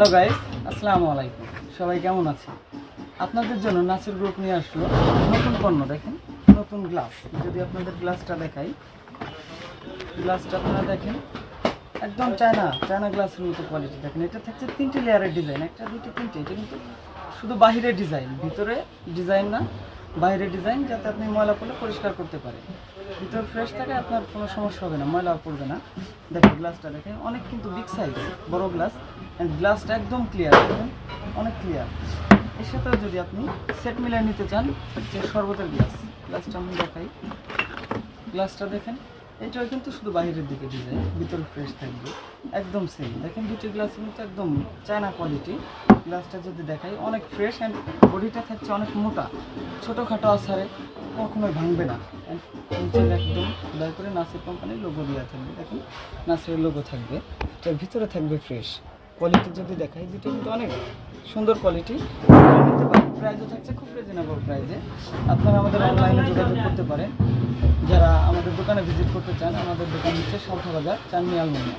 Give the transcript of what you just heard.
Hello guys, আসসালামু আলাইকুম। সবাই কেমন আছেন? আপনাদের জন্য নাসির গ্রুপ নিয়ে আসলো নতুন পণ্য। দেখেন, নতুন গ্লাস। যদি আপনাদের গ্লাসটা দেখাই, গ্লাসটা আপনারা দেখেন, একদম চায়না গ্লাসের মতো কোয়ালিটি। দেখেন, এটা থাকছে 3টে লেয়ারের ডিজাইন, একটা দুটো তিনটে। এটা কিন্তু শুধু বাহিরের ডিজাইন, ভিতরে ডিজাইন না, বাইরের ডিজাইন, যাতে আপনি ময়লা পড়লে পরিষ্কার করতে পারেন। ভিতর ফ্রেশ থাকে, আপনার কোনো সমস্যা হবে না, ময়লা পড়বে না। দেখেন গ্লাসটা, দেখেন অনেক কিন্তু বিগ সাইজ, বড় গ্লাস। অ্যান্ড গ্লাসটা একদম ক্লিয়ার, দেখেন অনেক ক্লিয়ার। এর সাথেও যদি আপনি সেট মিলিয়ে নিতে চান, যে শরবতের গ্লাসটা আমি দেখাই। গ্লাসটা দেখেন, এটাও কিন্তু শুধু বাইরের দিকে ডিজাইন, ভিতরে ফ্রেশ থাকবে, একদম সেম। দেখেন দুটি গ্লাস কিন্তু একদম চায়না কোয়ালিটি। গ্লাসটা যদি দেখাই, অনেক ফ্রেশ অ্যান্ড বডিটা থাকছে অনেক মোটা, ছোটোখাটো আসারে কখনোই ভাঙবে না। নিচে একদম দয়া করে নাসির কোম্পানির লোগো দেওয়া থাকবে। দেখেন নাসিরের লোগো থাকবে, এটার ভিতরে থাকবে ফ্রেশ। কোয়ালিটি যদি দেখাই, দুটো কিন্তু অনেক সুন্দর কোয়ালিটি, নিতে পারেন। প্রাইসও থাকছে খুব রিজনেবল প্রাইসে। আপনারা আমাদের অনলাইনে যোগাযোগ করতে পারেন। যারা আমাদের দোকানে ভিজিট করতে চান, আমাদের দোকান হচ্ছে সালথা বাজার, চাঁদনি আলমোনিয়া।